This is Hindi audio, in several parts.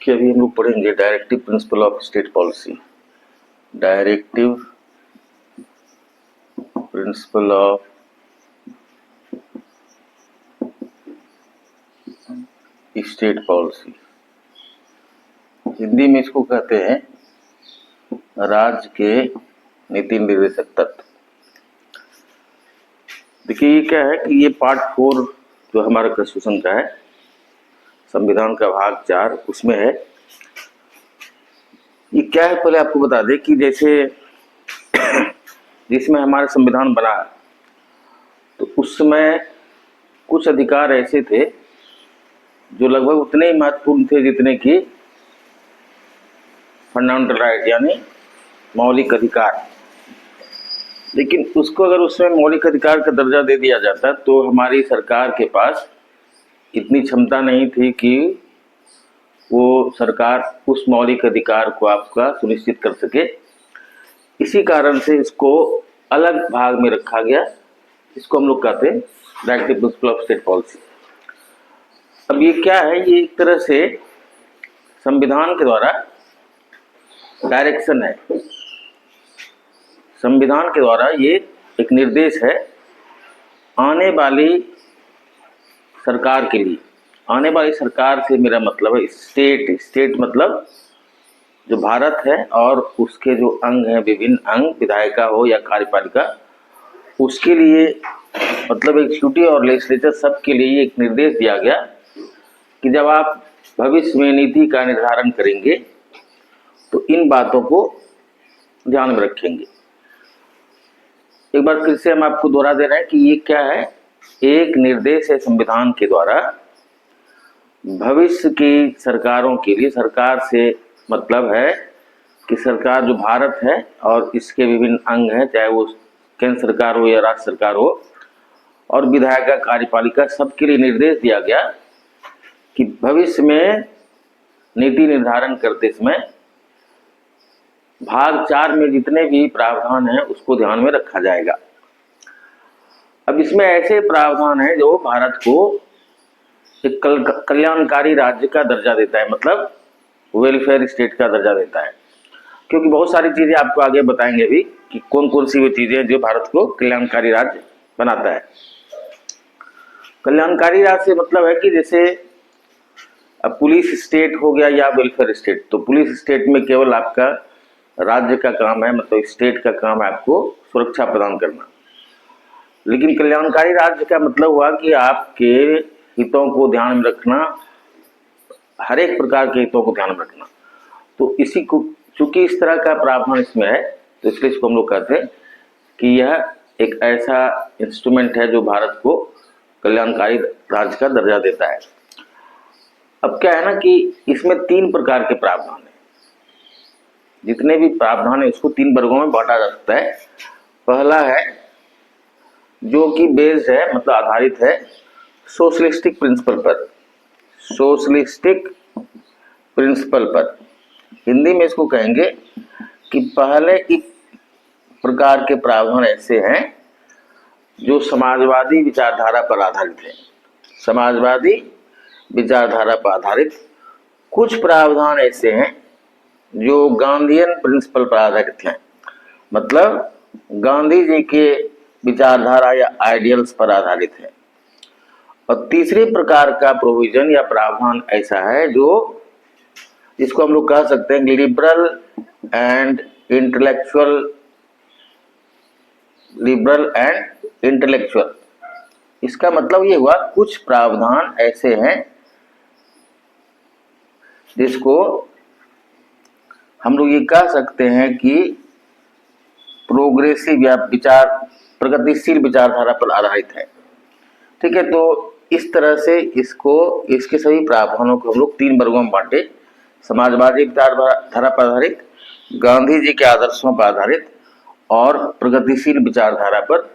कि अभी हम लोग पढ़ेंगे directive principle of state policy. Directive principle of state policy, Hindi में इसको कहते हैं राज्य के नीति निर्देशक तत्व। देखिए ये क्या है कि ये पार्ट 4 जो हमारा कॉन्स्टिट्यूशन का है, संविधान का भाग 4 उसमें है। ये क्या है पहले आपको बता दें कि जैसे जिसमें हमारा संविधान बना तो उस समय कुछ अधिकार ऐसे थे जो लगभग उतने ही महत्वपूर्ण थे जितने कि फंडामेंटल राइट यानी मौलिक अधिकार। लेकिन उसको अगर उसमें मौलिक अधिकार का दर्जा दे दिया जाता तो हमारी सरकार के पास इतनी क्षमता नहीं थी कि वो सरकार उस मौलिक अधिकार को आपका सुनिश्चित कर सके। इसी कारण से इसको अलग भाग में रखा गया। इसको हम लोग कहते हैं directive principle of state policy. अब ये क्या है, ये एक तरह से संविधान के द्वारा डायरेक्शन है। संविधान के द्वारा ये एक निर्देश है आने वाली सरकार के लिए। आने वाली सरकार से मेरा मतलब है स्टेट मतलब जो भारत है और उसके जो अंग हैं, विभिन्न अंग, विधायिका हो या कार्यपालिका, उसके लिए मतलब एग्जीक्यूटिव और लेजिस्लेचर सबके लिए एक निर्देश दिया गया कि जब आप भविष्य में नीति का निर्धारण करेंगे तो इन बातों को ध्यान में रखेंगे। एक बार फिर से हम आपको दोहरा दे रहे हैं कि ये क्या है, एक निर्देश है संविधान के द्वारा भविष्य की सरकारों के लिए। सरकार से मतलब है कि सरकार जो भारत है और इसके विभिन्न अंग हैं, चाहे वो केंद्र सरकार हो या राज्य सरकार हो, और विधायिका, कार्यपालिका, सबके लिए निर्देश दिया गया कि भविष्य में नीति निर्धारण करते समय भाग 4 में जितने भी प्रावधान हैं उसको ध्यान में रखा जाएगा। अब इसमें ऐसे प्रावधान हैं जो भारत को एक कल्याणकारी राज्य का दर्जा देता है, मतलब वेलफेयर स्टेट का दर्जा देता है। क्योंकि बहुत सारी चीजें आपको आगे बताएंगे भी कि कौन कौन सी वो चीजें जो भारत को कल्याणकारी राज्य बनाता है। कल्याणकारी राज्य से मतलब है कि जैसे अब पुलिस स्टेट हो गया या वेलफेयर स्टेट, तो पुलिस स्टेट में केवल आपका राज्य का काम है, मतलब स्टेट का काम है आपको सुरक्षा प्रदान करना। लेकिन कल्याणकारी राज्य का मतलब हुआ कि आपके हितों को ध्यान में रखना, हर एक प्रकार के हितों को ध्यान में रखना। तो इसी को चूंकि इस तरह का प्रावधान इसमें है तो इसलिए इसको हम लोग कहते हैं कि यह एक ऐसा इंस्ट्रूमेंट है जो भारत को कल्याणकारी राज्य का दर्जा देता है। अब क्या है ना कि इसमें 3 प्रकार के प्रावधान है। जितने भी प्रावधान है उसको 3 वर्गों में बांटा जा सकता है। पहला है जो कि बेस्ड है, मतलब आधारित है सोशलिस्टिक प्रिंसिपल पर। सोशलिस्टिक प्रिंसिपल पर हिंदी में इसको कहेंगे कि पहले एक प्रकार के प्रावधान ऐसे हैं जो समाजवादी विचारधारा पर आधारित है। समाजवादी विचारधारा पर आधारित कुछ प्रावधान ऐसे हैं जो गांधीयन प्रिंसिपल पर आधारित हैं, मतलब गांधी जी के विचारधारा या आइडियल्स पर आधारित है। और तीसरे प्रकार का प्रोविजन या प्रावधान ऐसा है जो जिसको हम लोग कह सकते हैं लिबरल एंड इंटेलेक्चुअल। इसका मतलब ये हुआ कुछ प्रावधान ऐसे हैं जिसको हम लोग ये कह सकते हैं कि प्रोग्रेसिव या प्रगतिशील विचारधारा पर आधारित है। ठीक है, तो इस तरह से इसके सभी प्रावधानों को हम लोग 3 वर्गों में बांटे। समाजवादी विचारधारा पर आधारित, गांधी जी के आदर्शों पर आधारित और प्रगतिशील विचारधारा पर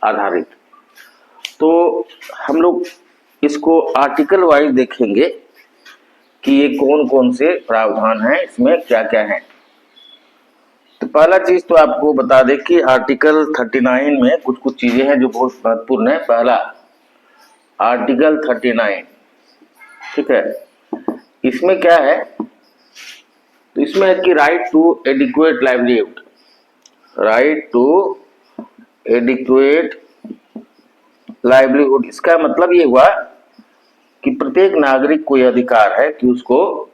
आधारित। तो हम लोग इसको आर्टिकल वाइज देखेंगे कि ये कौन कौन से प्रावधान हैं, इसमें क्या क्या है। तो पहला चीज तो आपको बता दें कि आर्टिकल 39 में कुछ कुछ चीजें हैं जो बहुत महत्वपूर्ण है। पहला आर्टिकल 39, ठीक है, इसमें क्या है, तो इसमें है कि right to adequate livelihood, right to adequate livelihood, इसका मतलब ये हुआ कि प्रत्येक नागरिक को यह अधिकार है कि उसको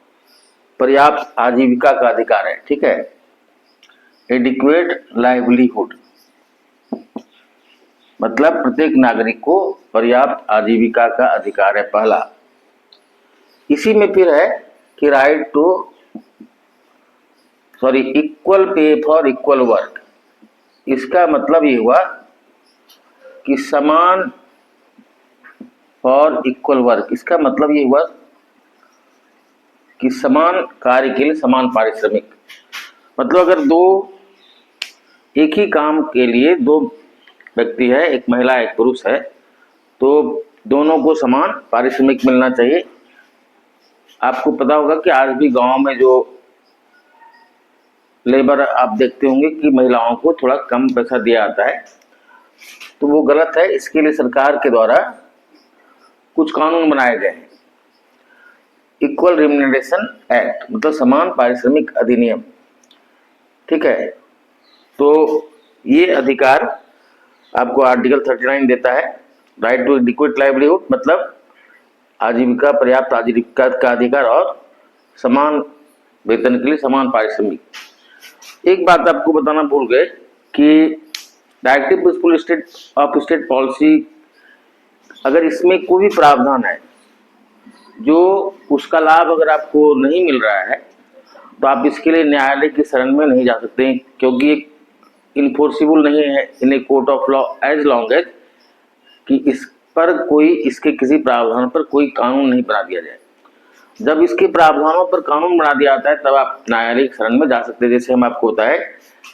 पर्याप्त आजीविका का अधिकार है। ठीक है, एडिक्वेट लाइवलीहुड मतलब प्रत्येक नागरिक को पर्याप्त आजीविका का अधिकार है, पहला। इसी में फिर है कि right to equal pay for equal work, इसका मतलब ये हुआ कि समान फॉर इक्वल वर्क, इसका मतलब ये हुआ कि समान कार्य के लिए समान पारिश्रमिक। मतलब अगर एक ही काम के लिए दो व्यक्ति है, एक महिला एक पुरुष है, तो दोनों को समान पारिश्रमिक मिलना चाहिए। आपको पता होगा कि आज भी गांव में जो लेबर आप देखते होंगे कि महिलाओं को थोड़ा कम पैसा दिया जाता है, तो वो गलत है। इसके लिए सरकार के द्वारा कुछ कानून बनाए गए हैं, इक्वल रिम्यूनरेशन एक्ट मतलब समान पारिश्रमिक अधिनियम। ठीक है, तो ये अधिकार आपको आर्टिकल 39 देता है, राइट टू एडिक्वेट लाइवलीहुड मतलब आजीविका, पर्याप्त आजीविका का अधिकार और समान वेतन के लिए समान पारिश्रमिक। एक बात आपको बताना भूल गए कि directive principle of state policy, अगर इसमें कोई भी प्रावधान है जो उसका लाभ अगर आपको नहीं मिल रहा है, तो आप इसके लिए न्यायालय की शरण में नहीं जा सकते, क्योंकि एक इन्फोर्सिबल नहीं है in a court of law as long as कि इस पर कोई, इसके किसी प्रावधान पर कोई कानून नहीं बना दिया जाए। जब इसके प्रावधानों पर कानून बना दिया जाता है तब आप न्यायालय की शरण में जा सकते हैं। जैसे हम आपको होता है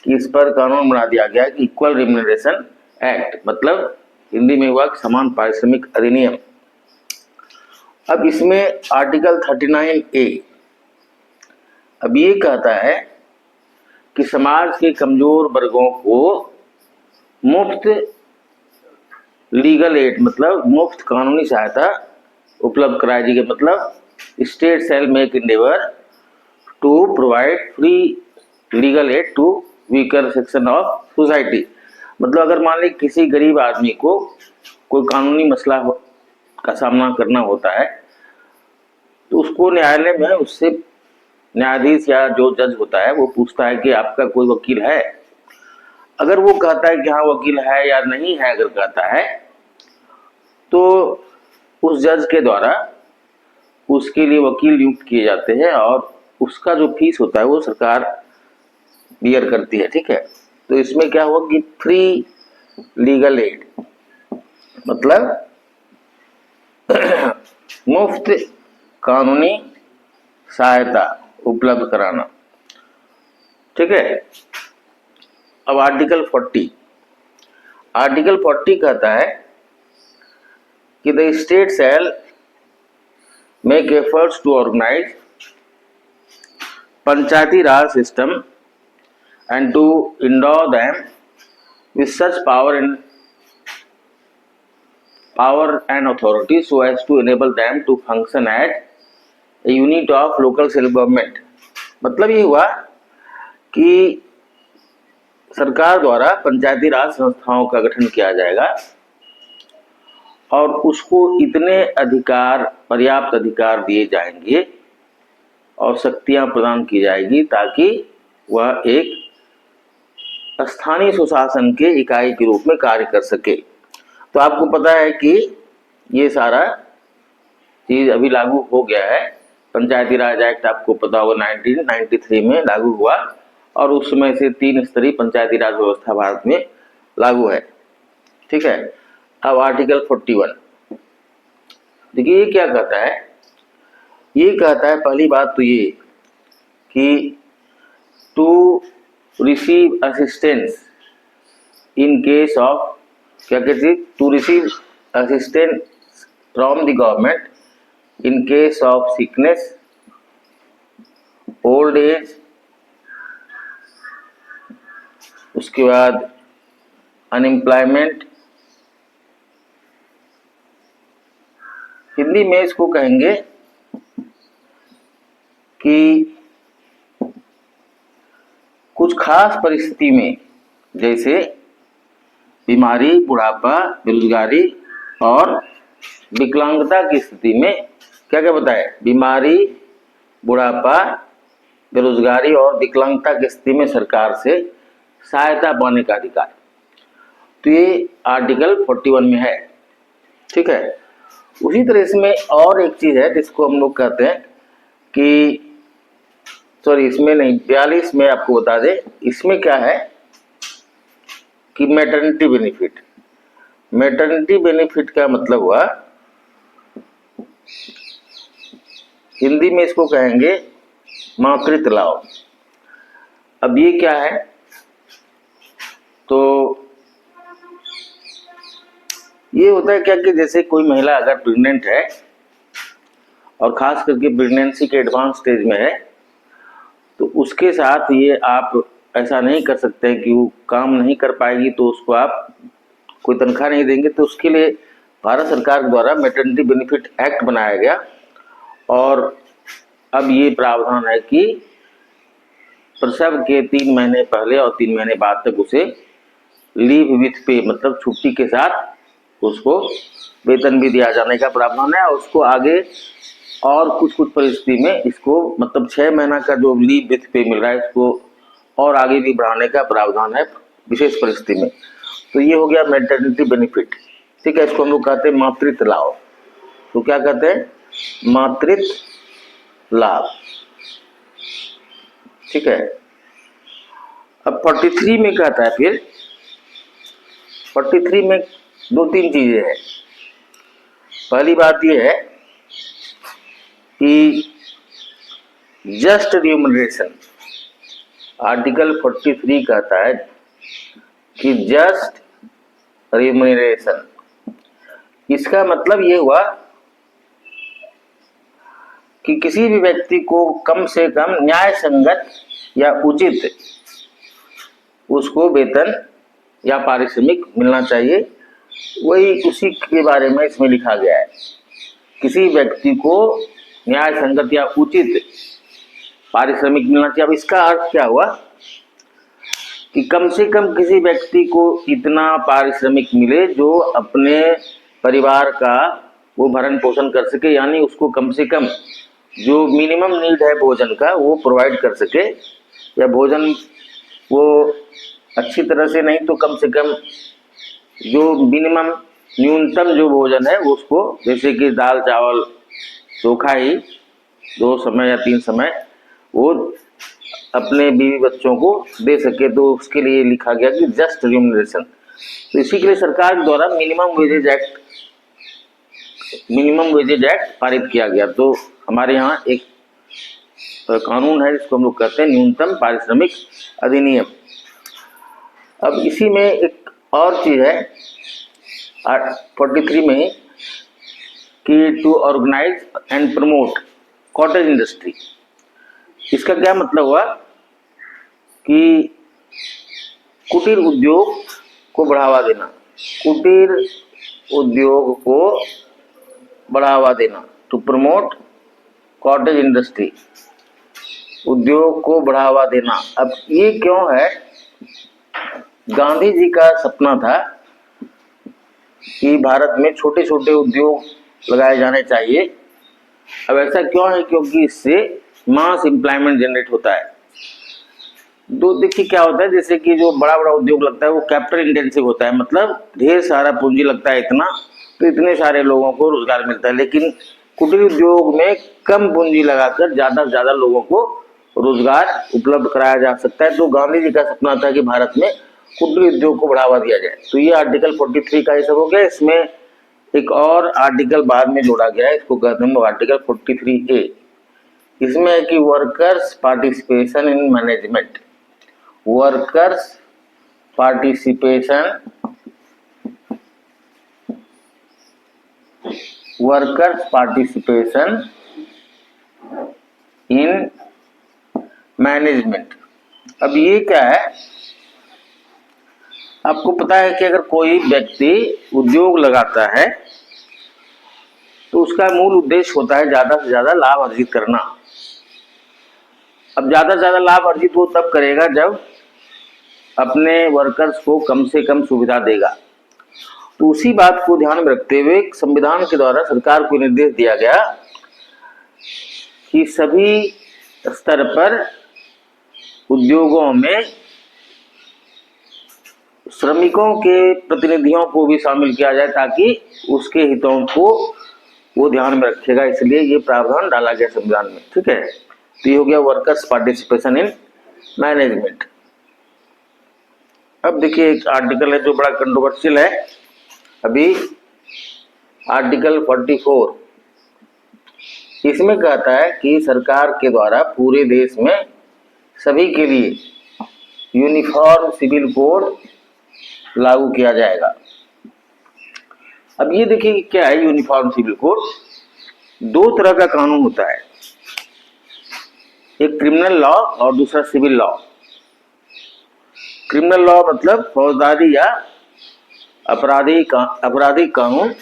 कि इस पर कानून बना दिया गया है कि इक्वल रिम्यूनरेशन एक्ट मतलब हिंदी में हुआ समान पारिश्रमिक अधिनियम। अब इसमें आर्टिकल 39A अब ये कहता है कि समाज के कमजोर वर्गों को मुफ्त लीगल एड मतलब मुफ्त कानूनी सहायता उपलब्ध कराई जाएगी। मतलब state shall make endeavour to provide free legal aid to weaker section of society. मतलब अगर मान लीजिए किसी गरीब आदमी को कोई कानूनी मसला का सामना करना होता है, तो उसको न्यायालय में उससे न्यायाधीश या जो जज होता है वो पूछता है कि आपका कोई वकील है। अगर वो कहता है कि हाँ वकील है या नहीं है, अगर कहता है तो उस जज के द्वारा उसके लिए वकील नियुक्त किए जाते हैं और उसका जो फीस होता है वो सरकार बियर करती है। ठीक है, तो इसमें क्या हुआ कि फ्री लीगल एड मतलब मुफ्त कानूनी सहायता उपलब्ध कराना। ठीक है, अब आर्टिकल 40 कहता है कि the state shall make efforts to organise Panchayati Raj system and to endow them with such power and authority so as to enable them to function as a unit of local self government। मतलब ये हुआ कि सरकार द्वारा पंचायती राज संस्थाओं का गठन किया जाएगा और उसको इतने अधिकार, पर्याप्त अधिकार दिए जाएंगे और शक्तियां प्रदान की जाएगी ताकि वह एक स्थानीय सुशासन के इकाई के रूप में कार्य कर सके। तो आपको पता है कि ये सारा चीज अभी लागू हो गया है। पंचायती राज एक्ट आपको पता होगा 1993 में लागू हुआ और उस समय से 3 स्तरीय पंचायती राज व्यवस्था भारत में लागू है। ठीक है, अब आर्टिकल 41 देखिए ये क्या कहता है। ये कहता है पहली बात तो ये कि to receive assistance in case of क्या कहते हैं, to receive assistance from the government in case of sickness, old age, उसके बाद अनएम्प्लॉयमेंट, हिंदी में इसको कहेंगे कि कुछ खास परिस्थिति में, जैसे बीमारी, बुढ़ापा, बेरोजगारी और विकलांगता की स्थिति में, क्या क्या बताया, बीमारी, बुढ़ापा, बेरोजगारी और विकलांगता की स्थिति में सरकार से सहायता पाने का अधिकार। तो ये आर्टिकल 41 में है। ठीक है। उसी तरह इसमें और एक चीज है जिसको हम लोग कहते हैं कि, सॉरी इसमें नहीं, 42 में आपको बता दें, इसमें क्या है कि मैटरनिटी बेनिफिट। मैटरनिटी बेनिफिट का मतलब हुआ, हिंदी में इसको कहेंगे मातृत्व लाभ। अब ये क्या है, तो ये होता है क्या कि जैसे कोई महिला अगर प्रेग्नेंट है और खास करके प्रेगनेंसी के एडवांस स्टेज में है, तो उसके साथ ये आप ऐसा नहीं कर सकते कि वो काम नहीं कर पाएगी तो उसको आप कोई तनख्वाह नहीं देंगे। तो उसके लिए भारत सरकार द्वारा मैटरनिटी बेनिफिट एक्ट बनाया गया और अब ये प्रावधान है कि प्रसव के 3 महीने पहले और 3 महीने बाद तक उसे लीव विथ पे, मतलब छुट्टी के साथ उसको वेतन भी दिया जाने का प्रावधान है। और उसको आगे और कुछ परिस्थिति में इसको, मतलब 6 महीना का जो लीव विथ पे मिल रहा है, इसको और आगे भी बढ़ाने का प्रावधान है विशेष परिस्थिति में। तो ये हो गया मैटरनिटी बेनिफिट। ठीक है। इसको हम लोग कहते हैं मातृत्व लाभ। तो क्या कहते हैं, मातृत्व लाभ। ठीक है। अब 43 में कहता है, फिर 43 में 2-3 चीजें हैं। पहली बात यह है कि जस्ट रिम्यूनरेशन, आर्टिकल 43 कहता है कि जस्ट रिम्यूनरेशन। इसका मतलब ये हुआ कि किसी भी व्यक्ति को कम से कम न्याय संगत या उचित उसको वेतन या पारिश्रमिक मिलना चाहिए। वही उसी के बारे में इसमें लिखा गया है, किसी व्यक्ति को न्याय संगत या उचित पारिश्रमिक मिलना चाहिए। अब इसका अर्थ क्या हुआ कि कम से कम किसी व्यक्ति को इतना पारिश्रमिक मिले जो अपने परिवार का वो भरण पोषण कर सके, यानी उसको कम से कम जो मिनिमम नीड है भोजन का वो प्रोवाइड कर सके, या भोजन वो अच्छी तरह से नहीं तो कम से कम जो मिनिमम न्यूनतम जो भोजन है उसको, जैसे कि दाल चावल चोखा ही 2 समय या 3 समय वो अपने बीवी बच्चों को दे सके। तो उसके लिए लिखा गया कि जस्ट रिम्यूनरेशन। तो इसी के लिए सरकार द्वारा मिनिमम वेजेज एक्ट पारित किया गया। तो हमारे यहाँ एक कानून है जिसको हम लोग कहते हैं न्यूनतम पारिश्रमिक अधिनियम। अब इसी में एक और चीज है 43 में कि to organise and promote cottage industry. इसका क्या मतलब हुआ कि कुटीर उद्योग को बढ़ावा देना, कुटीर उद्योग को बढ़ावा देना, टू प्रमोट कॉटेज इंडस्ट्री, उद्योग को बढ़ावा देना। अब ये क्यों है, गांधी जी का सपना था कि भारत में छोटे छोटे उद्योग लगाए जाने चाहिए। अब ऐसा क्यों है, क्योंकि इससे मास एम्प्लॉयमेंट जनरेट होता है। दो देखिए क्या होता है, जैसे कि जो बड़ा बड़ा उद्योग लगता है वो कैपिटल इंटेंसिव होता है, मतलब ढेर सारा पूंजी लगता है इतना, तो इतने सारे लोगों को रोजगार मिलता है। लेकिन कुटीर उद्योग में कम पूंजी लगाकर ज्यादा से ज्यादा लोगों को रोजगार उपलब्ध कराया जा सकता है। तो गांधी जी का सपना था कि भारत में कुटीर उद्योग को बढ़ावा दिया जाए। तो ये आर्टिकल 43 का ये सब हो गया। इसमें एक और आर्टिकल बाद में जोड़ा गया है, इसको कहते हैं आर्टिकल 43A। इसमें है कि workers participation in management, workers participation in management. अब ये क्या है, आपको पता है कि अगर कोई व्यक्ति उद्योग लगाता है तो उसका मूल उद्देश्य होता है ज्यादा से ज्यादा लाभ अर्जित करना। अब ज़्यादा से ज़्यादा लाभ अर्जित वो तब करेगा जब अपने वर्कर्स को कम से कम सुविधा देगा। तो उसी बात को ध्यान में रखते हुए संविधान के द्वारा सरकार को निर्देश दिया गया कि सभी स्तर पर उद्योगों में श्रमिकों के प्रतिनिधियों को भी शामिल किया जाए ताकि उसके हितों को वो ध्यान में रखेगा, इसलिए ये प्रावधान डाला गया संविधान में। ठीक है, तो ये हो गया वर्कर्स पार्टिसिपेशन इन मैनेजमेंट। अब देखिए एक आर्टिकल है जो बड़ा कंट्रोवर्शियल है अभी, आर्टिकल 44। इसमें कहता है कि सरकार के द्वारा पूरे देश में सभी के लिए यूनिफॉर्म सिविल कोड लागू किया जाएगा। अब ये देखिए क्या है यूनिफॉर्म सिविल कोड। दो तरह का कानून होता है, एक क्रिमिनल लॉ और दूसरा सिविल लॉ। क्रिमिनल लॉ मतलब फौजदारी या आपराधिक कानून,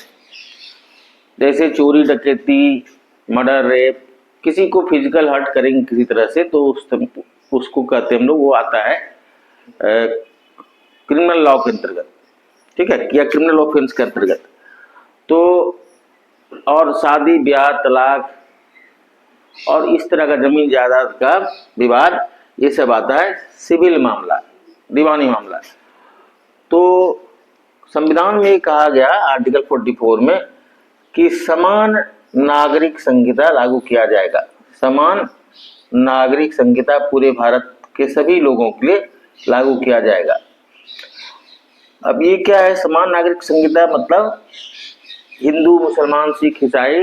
जैसे चोरी डकैती, मर्डर, रेप, किसी को फिजिकल हर्ट करेंगे किसी तरह से तो उसको कहते हैं हम लोग, वो आता है क्रिमिनल लॉ के अंतर्गत। ठीक है, या क्रिमिनल ऑफेंस के अंतर्गत। तो और शादी ब्याह तलाक और इस तरह का जमीन जायदाद का विवाद, ये सब आता है सिविल मामला, दीवानी मामला। तो संविधान में कहा गया आर्टिकल 44 में कि समान नागरिक संहिता लागू किया जाएगा। समान नागरिक संहिता पूरे भारत के सभी लोगों के लिए लागू किया जाएगा। अब ये क्या है समान नागरिक संहिता? मतलब हिंदू, मुसलमान, सिख, ईसाई,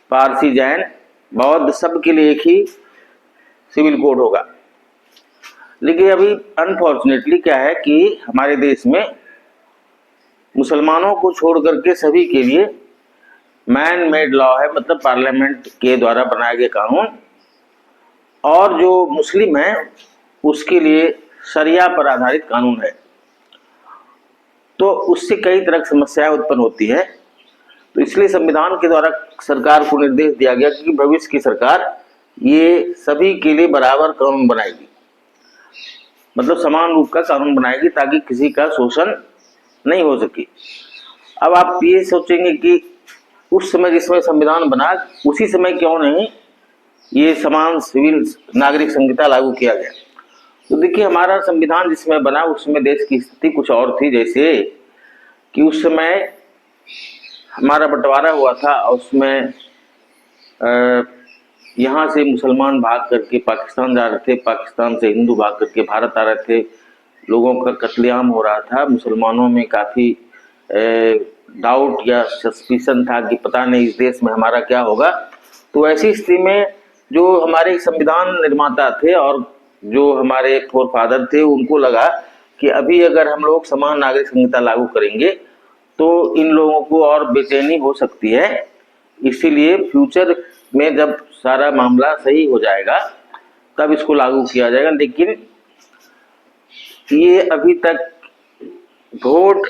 पारसी, जैन, बौद्ध, सब के लिए एक ही सिविल कोड होगा। लेकिन अभी अनफॉर्चुनेटली क्या है कि हमारे देश में मुसलमानों को छोड़ करके सभी के लिए मैन मेड लॉ है, मतलब पार्लियामेंट के द्वारा बनाए गए कानून, और जो मुस्लिम है उसके लिए शरिया पर आधारित कानून है। तो उससे कई तरह की समस्याएं उत्पन्न होती है। तो इसलिए संविधान के द्वारा सरकार को निर्देश दिया गया कि भविष्य की सरकार ये सभी के लिए बराबर कानून बनाएगी, मतलब समान रूप का कानून बनाएगी ताकि किसी का शोषण नहीं हो सके। अब आप ये सोचेंगे कि उस समय जिस समय संविधान बना उसी समय क्यों नहीं ये समान सिविल नागरिक संहिता लागू किया गया? तो देखिए हमारा संविधान जिसमें बना उसमें देश की स्थिति कुछ और थी। जैसे कि उस समय हमारा बंटवारा हुआ था और उसमें यहाँ से मुसलमान भाग करके पाकिस्तान जा रहे थे, पाकिस्तान से हिंदू भाग करके भारत आ रहे थे, लोगों का कत्लेआम हो रहा था। मुसलमानों में काफ़ी डाउट या सस्पिशन था कि पता नहीं इस देश में हमारा क्या होगा। तो ऐसी स्थिति में जो हमारे संविधान निर्माता थे और जो हमारे फोर फादर थे उनको लगा कि अभी अगर हम लोग समान नागरिक संहिता लागू करेंगे तो इन लोगों को और बेचैनी हो सकती है, इसीलिए फ्यूचर में जब सारा मामला सही हो जाएगा तब इसको लागू किया जाएगा। लेकिन ये अभी तक वोट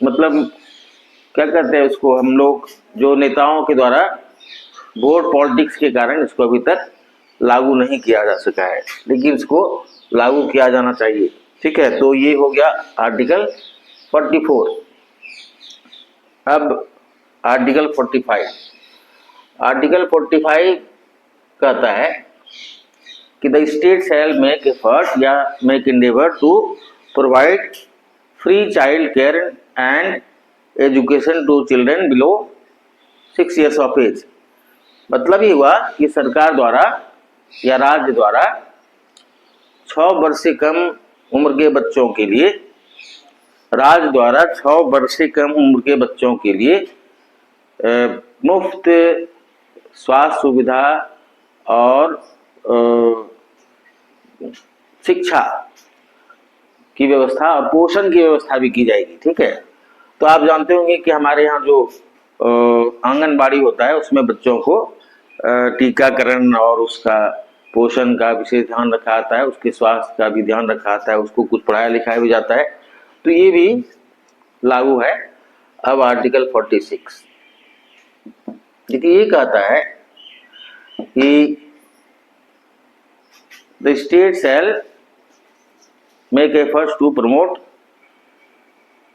मतलब क्या कहते हैं उसको हम लोग, जो नेताओं के द्वारा वोट पॉलिटिक्स के कारण इसको अभी तक लागू नहीं किया जा सका है, लेकिन इसको लागू किया जाना चाहिए। ठीक है, तो ये हो गया आर्टिकल 44। अब आर्टिकल 45। आर्टिकल 45 कहता है कि the state shall make effort या make endeavour to provide free child care and education to children below 6 years of age. मतलब ये हुआ कि सरकार द्वारा या राज्य द्वारा 6 वर्ष से कम उम्र के बच्चों के लिए, राज्य द्वारा 6 वर्ष से कम उम्र के बच्चों के लिए मुफ्त स्वास्थ्य सुविधा और शिक्षा की व्यवस्था और पोषण की व्यवस्था भी की जाएगी। ठीक है, तो आप जानते होंगे कि हमारे यहाँ जो आंगनबाड़ी होता है उसमें बच्चों को टीकाकरण और उसका पोषण का विशेष ध्यान रखा जाता है, उसके स्वास्थ्य का भी ध्यान रखा जाता है, उसको कुछ पढ़ाया लिखाया भी जाता है। तो ये भी लागू है। अब आर्टिकल 46 देखिए ये कहता है कि the state shall make efforts to promote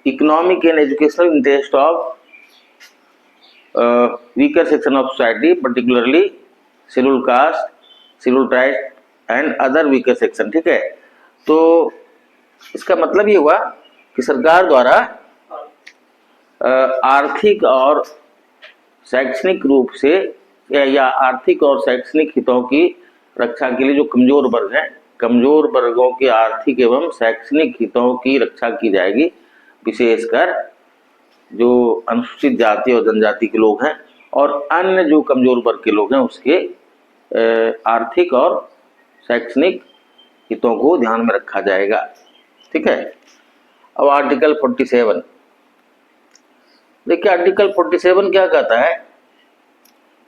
economic and educational interest of weaker section of society, particularly scheduled caste, scheduled tribe and other weaker section। ठीक है, तो इसका मतलब ये हुआ कि सरकार द्वारा आर्थिक और शैक्षणिक रूप से या आर्थिक और शैक्षणिक हितों की रक्षा के लिए जो कमजोर वर्ग हैं, कमजोर वर्गों के आर्थिक एवं शैक्षणिक हितों की रक्षा की जाएगी, विशेषकर जो अनुसूचित जाति और जनजाति के लोग हैं और अन्य जो कमजोर वर्ग के लोग हैं उसके आर्थिक और शैक्षणिक हितों को ध्यान में रखा जाएगा। ठीक है, अब आर्टिकल 47 देखिए, आर्टिकल 47 क्या कहता है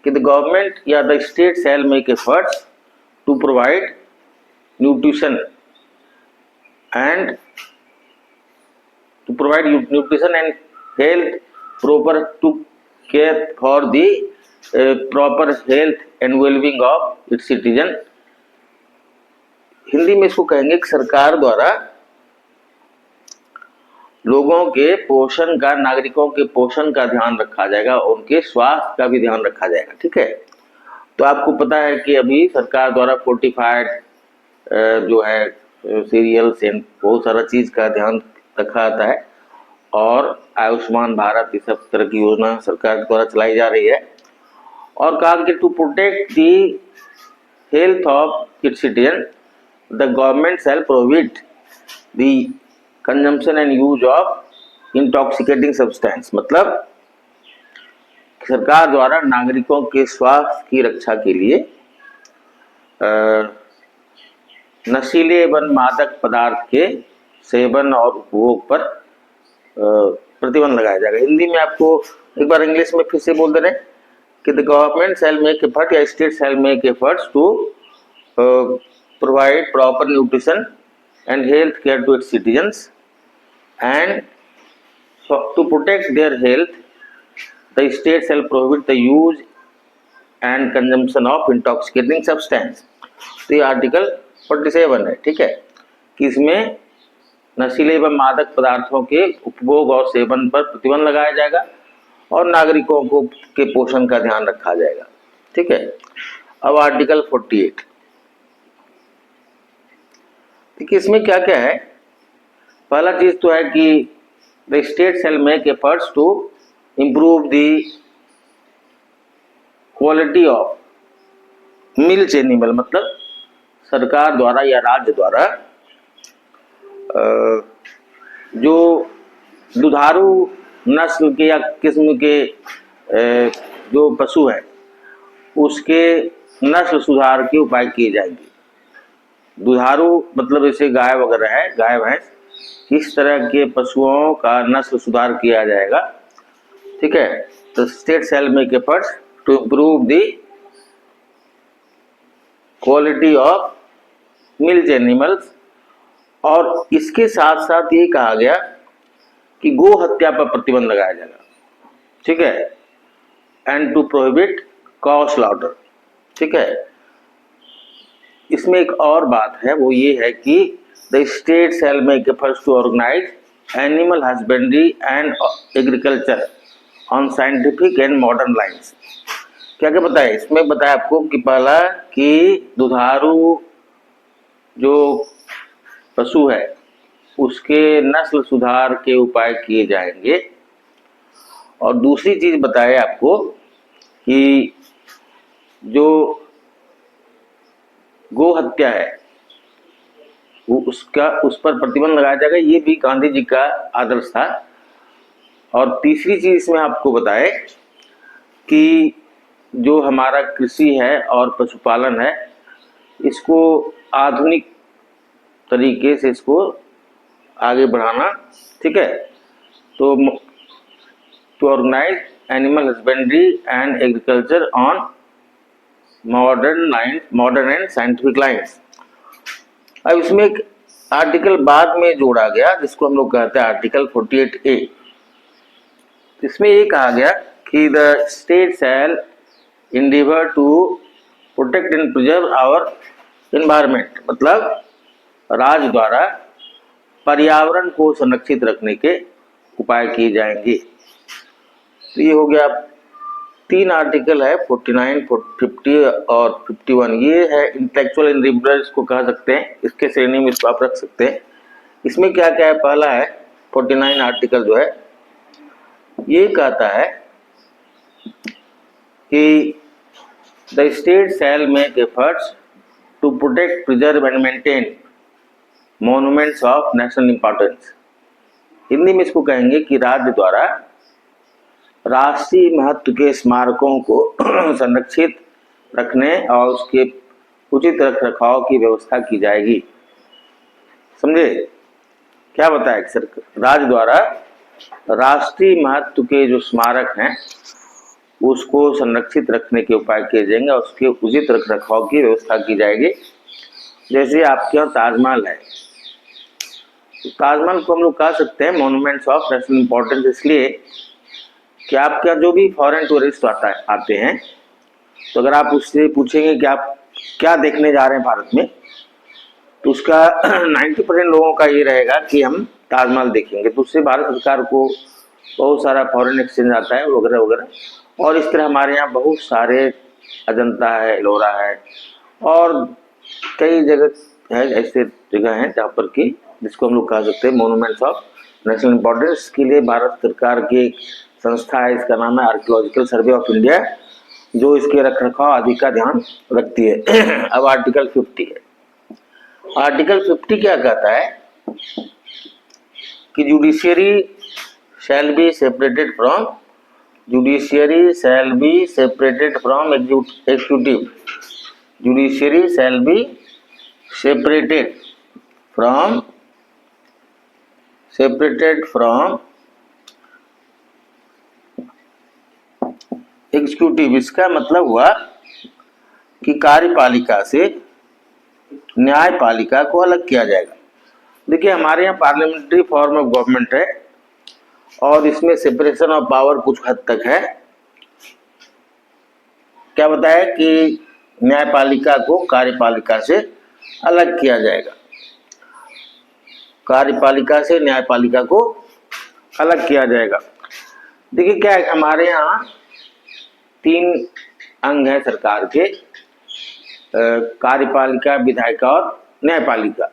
कि द गवर्नमेंट या the state shall make efforts to provide nutrition and health proper to care for the proper health and well-being of its citizen। Hindi में इसको कहेंगे कि सरकार द्वारा लोगों के पोषण का, नागरिकों के पोषण का ध्यान रखा जाएगा, उनके स्वास्थ्य का भी ध्यान रखा जाएगा। ठीक है, तो आपको पता है कि अभी सरकार द्वारा फोर्टिफाइड जो है सीरियल्स एंड बहुत सारा चीज का ध्यान रखा जाता है और आयुष्मान भारत ये सब तरह की योजना सरकार द्वारा चलाई जा रही है। और कहा कि to protect the health of its citizen the government shall prohibit the consumption and use of intoxicating substance. मतलब सरकार द्वारा नागरिकों के स्वास्थ्य की रक्षा के लिए नशीले एवं मादक पदार्थ के सेवन और उपभोग पर प्रतिबंध लगाया जाएगा। हिंदी में आपको एक बार इंग्लिश में फिर से बोल दे रहे हैं कि the government shall make effort या state shall make efforts to provide proper nutrition and health care to its citizens and to protect their health the state shall prohibit the use and consumption of intoxicating substance. तो ये आर्टिकल 47 है। ठीक है, कि इसमें नशीले एवं मादक पदार्थों के उपभोग और सेवन पर प्रतिबंध लगाया जाएगा और नागरिकों को के पोषण का ध्यान रखा जाएगा। ठीक है, अब आर्टिकल 48 देखिए, इसमें क्या क्या है। पहला चीज तो है कि the state shall make efforts to improve the quality of milk animal. मतलब सरकार द्वारा या राज्य द्वारा जो दुधारू नस्ल के या किस्म के जो पशु हैं उसके नस्ल सुधार के उपाय किए जाएंगे। दुधारू मतलब जैसे गाय वगैरह है, गाय भैंस, इस तरह के पशुओं का नस्ल सुधार किया जाएगा। ठीक है, तो state shall make efforts to improve the quality of milk animals. और इसके साथ साथ ये कहा गया कि गो हत्या पर प्रतिबंध लगाया जाएगा। ठीक है, and to prohibit cow slaughter. ठीक है, इसमें एक और बात है, वो ये है कि the state shall make efforts to organise animal husbandry and agriculture on scientific and modern lines. क्या क्या बताया इसमें? बताया आपको कि पहला कि दुधारू जो पशु है उसके नस्ल सुधार के उपाय किए जाएंगे। और दूसरी चीज बताए आपको कि जो गो हत्या है वो उस पर प्रतिबंध लगाया जाएगा। ये भी गांधी जी का आदर्श था। और तीसरी चीज इसमें आपको बताए कि जो हमारा कृषि है और पशुपालन है इसको आधुनिक तरीके से इसको आगे बढ़ाना। ठीक है, तो to organise animal husbandry and agriculture on modern and scientific lines. अब इसमें एक आर्टिकल बाद में जोड़ा गया जिसको हम लोग कहते हैं आर्टिकल 48A। इसमें ये कहा गया कि the state shell endeavor to protect and preserve our environment मतलब राज्य द्वारा पर्यावरण को संरक्षित रखने के उपाय किए जाएंगे। तो ये हो गया, 3 आर्टिकल है 49, 50 और 51। ये है इंटेलेक्चुअल एनरिबलर इसको कह सकते हैं, इसके श्रेणी में इसको आप रख सकते हैं। इसमें क्या क्या है, पहला है 49 आर्टिकल जो है ये कहता है कि the state shall make efforts to protect, preserve and maintain monuments of national importance. Hindi में इसको कहेंगे कि राज्य द्वारा राष्ट्रीय महत्व के स्मारकों को संरक्षित रखने और उसके उचित रखरखाव की व्यवस्था की जाएगी। समझे क्या बताया सर? राज्य द्वारा राष्ट्रीय महत्व के जो स्मारक हैं उसको संरक्षित रखने के उपाय किए जाएंगे और उसके उचित रखरखाव की व्यवस्था की जाएगी। जैसे आपके यहाँ ताजमहल है, तो ताजमहल को हम लोग कह सकते हैं मॉन्यूमेंट्स ऑफ नेशनल इंपॉर्टेंस, इसलिए कि आपके यहाँ जो भी फॉरेन टूरिस्ट आते हैं, तो अगर आप उससे पूछेंगे कि आप क्या देखने जा रहे हैं भारत में, तो उसका 90% लोगों का ये रहेगा कि हम ताजमहल देखेंगे। तो उससे भारत सरकार को बहुत सारा फॉरेन एक्सचेंज आता है वगैरह वगैरह। और इस तरह हमारे यहाँ बहुत सारे अजंता है, एलोरा है और कई जगह है, ऐसे जगह हैं जहाँ पर कि जिसको हम लोग कह सकते हैं मॉन्यूमेंट्स ऑफ नेशनल इंपॉर्टेंस। के लिए भारत सरकार की एक संस्था है, इसका नाम है आर्कियोलॉजिकल सर्वे ऑफ इंडिया, जो इसके रखरखाव आदि का ध्यान रखती है। अब आर्टिकल 50 है। आर्टिकल 50 क्या कहता है कि judiciary shall be separated from executive. Judiciary shall be separated from executive. इसका मतलब हुआ कि कार्यपालिका से न्यायपालिका को अलग किया जाएगा। देखिए हमारे यहाँ पार्लियामेंट्री फॉर्म ऑफ गवर्नमेंट है और इसमें सेपरेशन ऑफ पावर कुछ हद तक है। क्या बताया कि न्यायपालिका को कार्यपालिका से अलग किया जाएगा, कार्यपालिका से न्यायपालिका को अलग किया जाएगा। देखिए क्या है, हमारे यहाँ 3 अंग है सरकार के, कार्यपालिका, विधायिका और न्यायपालिका।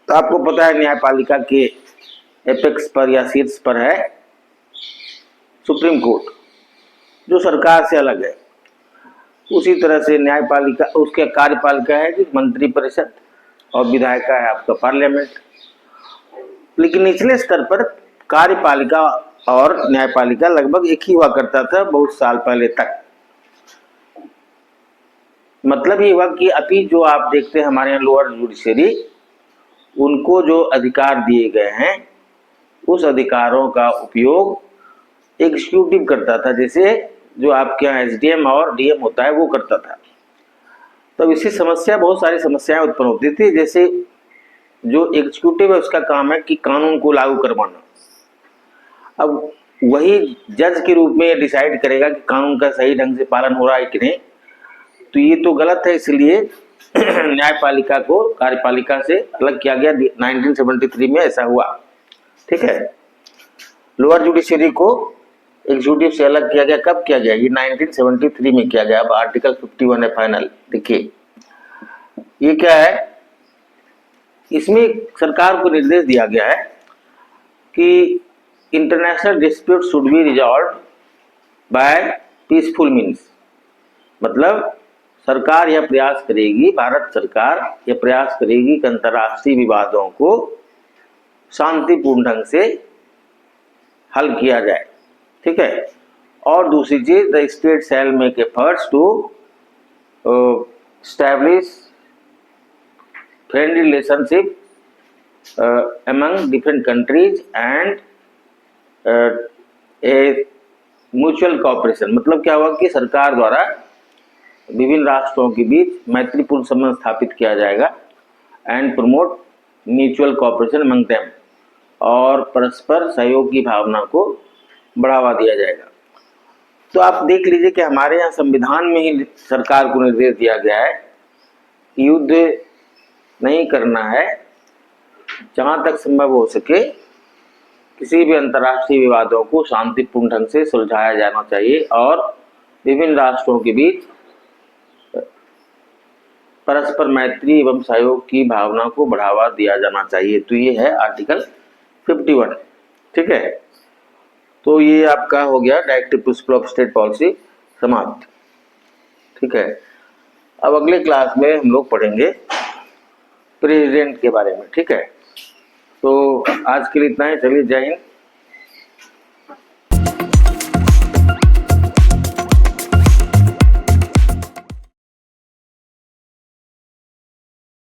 तो आपको पता है न्यायपालिका के एपेक्स पर या शीर्ष पर है सुप्रीम कोर्ट, जो सरकार से अलग है। उसी तरह से न्यायपालिका, उसके कार्यपालिका है कि मंत्री परिषद और विधायिका है आपका पार्लियामेंट। लेकिन निचले स्तर पर कार्यपालिका और न्यायपालिका लगभग एक ही हुआ करता था बहुत साल पहले तक। मतलब ये हुआ कि अभी जो आप देखते हैं हमारे यहाँ लोअर जुडिशरी, उनको जो अधिकार दिए गए हैं उस अधिकारों का उपयोग एग्जीक्यूटिव करता था, जैसे जो आपके यहाँ एसडीएम और डीएम होता है वो करता था। तो इससे समस्या, बहुत सारी समस्याएं उत्पन्न होती थी। जैसे जो एग्जीक्यूटिव है उसका काम है कि कानून को लागू करवाना। अब वही जज के रूप में डिसाइड करेगा कि कानून का सही ढंग से पालन हो रहा है कि नहीं, तो ये तो गलत है। इसलिए न्यायपालिका को कार्यपालिका से अलग किया गया 1973 में, ऐसा हुआ। ठीक है, लोअर जुडिशरी को एग्जीक्यूटिव से अलग किया गया। कब किया गया? ये 1973 में किया गया। अब आर्टिकल 51 है फाइनल। देखिए ये क्या है, इसमें सरकार को निर्देश दिया गया है कि international dispute should be resolve by peaceful means. मतलब सरकार यह प्रयास करेगी, भारत सरकार यह प्रयास करेगी कि अंतर्राष्ट्रीय विवादों को शांतिपूर्ण ढंग से हल किया जाए। ठीक है। और दूसरी चीज, the state shall make efforts to establish friendly relationship among different countries and a mutual cooperation. मतलब क्या हुआ कि सरकार द्वारा विभिन्न राष्ट्रों के बीच मैत्रीपूर्ण संबंध स्थापित किया जाएगा and promote mutual cooperation among them, और परस्पर सहयोग की भावना को बढ़ावा दिया जाएगा। तो आप देख लीजिए कि हमारे यहाँ संविधान में ही सरकार को निर्देश दिया गया है कि युद्ध नहीं करना है, जहाँ तक संभव हो सके किसी भी अंतर्राष्ट्रीय विवादों को शांतिपूर्ण ढंग से सुलझाया जाना चाहिए और विभिन्न राष्ट्रों के बीच परस्पर मैत्री एवं सहयोग की भावना को बढ़ावा दिया जाना चाहिए। तो ये है आर्टिकल 51। ठीक है, तो ये आपका हो गया directive principle of state policy समाप्त। ठीक है, अब अगले क्लास में हम लोग पढ़ेंगे प्रेसिडेंट के बारे में। ठीक है, तो आज के लिए इतना ही। चलिए, जय हिंद।